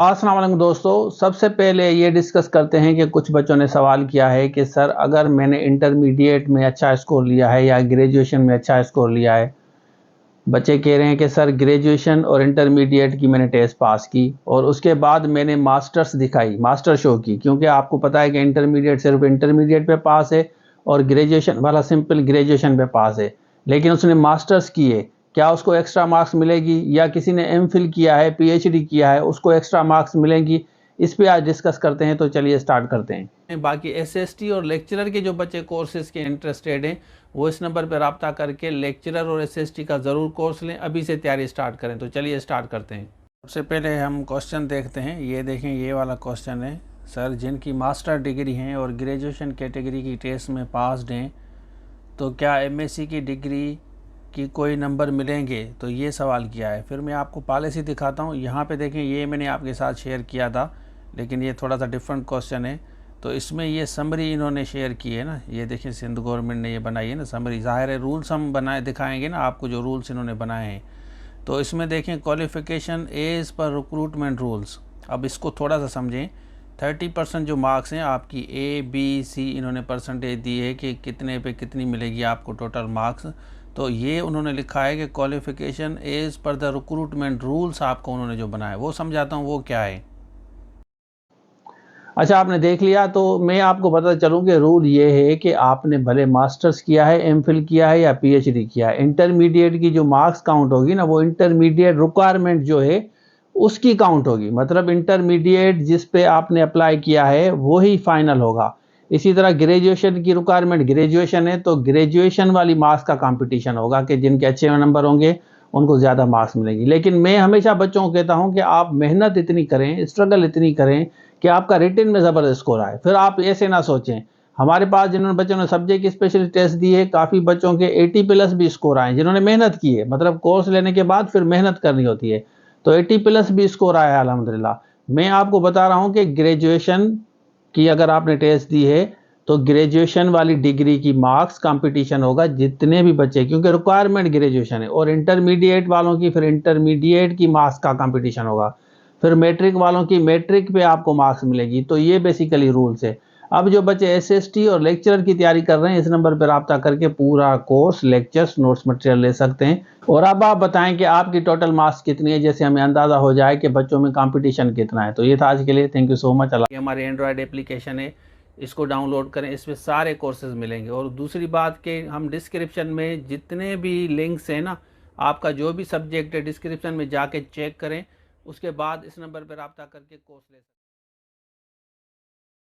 अस्सलाम वालेकुम दोस्तों, सबसे पहले ये डिस्कस करते हैं कि कुछ बच्चों ने सवाल किया है कि सर अगर मैंने इंटरमीडिएट में अच्छा स्कोर लिया है या ग्रेजुएशन में अच्छा स्कोर लिया है। बच्चे कह रहे हैं कि सर ग्रेजुएशन और इंटरमीडिएट की मैंने टेस्ट पास की और उसके बाद मैंने मास्टर्स दिखाई, मास्टर शो की, क्योंकि आपको पता है कि इंटरमीडिएट सिर्फ इंटरमीडिएट पे पास है और ग्रेजुएशन वाला सिंपल ग्रेजुएशन पे पास है। लेकिन उसने मास्टर्स किए, क्या उसको एक्स्ट्रा मार्क्स मिलेगी, या किसी ने एमफिल किया है, पीएचडी किया है, उसको एक्स्ट्रा मार्क्स मिलेंगी? इस पे आज डिस्कस करते हैं, तो चलिए स्टार्ट करते हैं। बाकी एसएसटी और लेक्चरर के जो बच्चे कोर्सेज के इंटरेस्टेड हैं वो इस नंबर पर रब्ता करके लेक्चरर और एसएसटी का ज़रूर कोर्स लें, अभी से तैयारी स्टार्ट करें। तो चलिए स्टार्ट करते हैं। सबसे पहले हम क्वेश्चन देखते हैं। ये देखें, ये वाला क्वेश्चन है, सर जिनकी मास्टर डिग्री हैं और ग्रेजुएशन कैटेगरी की टेस्ट में पासड हैं तो क्या एमएससी की डिग्री कि कोई नंबर मिलेंगे? तो ये सवाल किया है। फिर मैं आपको पॉलिसी दिखाता हूँ। यहाँ पे देखें, ये मैंने आपके साथ शेयर किया था, लेकिन ये थोड़ा सा डिफरेंट क्वेश्चन है। तो इसमें ये समरी इन्होंने शेयर की है ना, ये देखिए सिंध गवर्नमेंट ने ये बनाई है ना समरी। ज़ाहिर है रूल्स हम बनाए दिखाएंगे ना आपको, जो रूल्स इन्होंने बनाए हैं। तो इसमें देखें, qualification as per recruitment rules. अब इसको थोड़ा सा समझें। 30% जो मार्क्स हैं आपकी ABC, इन्होंने परसेंटेज दी है कि कितने पे कितनी मिलेगी आपको टोटल मार्क्स। तो ये उन्होंने लिखा है कि qualification as per the recruitment rules आपको उन्होंने जो बनाया वो समझाता हूँ वो क्या है। अच्छा, आपने देख लिया, तो मैं आपको बता चलूँ कि रूल ये है कि आपने भले मास्टर्स किया है, एमफिल किया है या पीएचडी किया है, इंटरमीडिएट की जो मार्क्स काउंट होगी ना, वो इंटरमीडिएट रिक्वायरमेंट जो है उसकी काउंट होगी। मतलब इंटरमीडिएट जिस पे आपने अप्लाई किया है वो ही फाइनल होगा। इसी तरह ग्रेजुएशन की रिक्वायरमेंट ग्रेजुएशन है तो ग्रेजुएशन वाली मार्क्स का कंपटीशन होगा कि जिनके अच्छे नंबर होंगे उनको ज़्यादा मार्क्स मिलेंगी। लेकिन मैं हमेशा बच्चों को कहता हूं कि आप मेहनत इतनी करें, स्ट्रगल इतनी करें कि आपका रिटन में ज़बरदस्त स्कोर आए। फिर आप ऐसे ना सोचें। हमारे पास जिन्होंने बच्चों ने सब्जेक्ट स्पेशल टेस्ट दी है, काफ़ी बच्चों के 80+ भी स्कोर आए जिन्होंने मेहनत की है। मतलब कोर्स लेने के बाद फिर मेहनत करनी होती है, तो 80+ भी स्कोर आया है अल्हम्दुलिल्लाह। मैं आपको बता रहा हूँ कि ग्रेजुएशन की अगर आपने टेस्ट दी है तो ग्रेजुएशन वाली डिग्री की मार्क्स कंपटीशन होगा जितने भी बच्चे, क्योंकि रिक्वायरमेंट ग्रेजुएशन है। और इंटरमीडिएट वालों की फिर इंटरमीडिएट की मार्क्स का कंपटीशन होगा। फिर मैट्रिक वालों की मैट्रिक पे आपको मार्क्स मिलेगी। तो ये बेसिकली रूल्स है। अब जो बच्चे एसएसटी और लेक्चरर की तैयारी कर रहे हैं, इस नंबर पर रब्ता करके पूरा कोर्स, लेक्चर्स, नोट्स, मटेरियल ले सकते हैं। और अब आप बताएं कि आपकी टोटल मार्क्स कितनी है, जैसे हमें अंदाजा हो जाए कि बच्चों में कंपटीशन कितना है। तो ये था आज के लिए। Thank you so much. ये हमारे एंड्रॉयड एप्लीकेशन है, इसको डाउनलोड करें, इसमें सारे कोर्सेज मिलेंगे। और दूसरी बात कि हम डिस्क्रिप्शन में जितने भी लिंक्स हैं ना, आपका जो भी सब्जेक्ट है डिस्क्रिप्शन में जाके चेक करें, उसके बाद इस नंबर पर रब्ता करके कोर्स ले सकते हैं।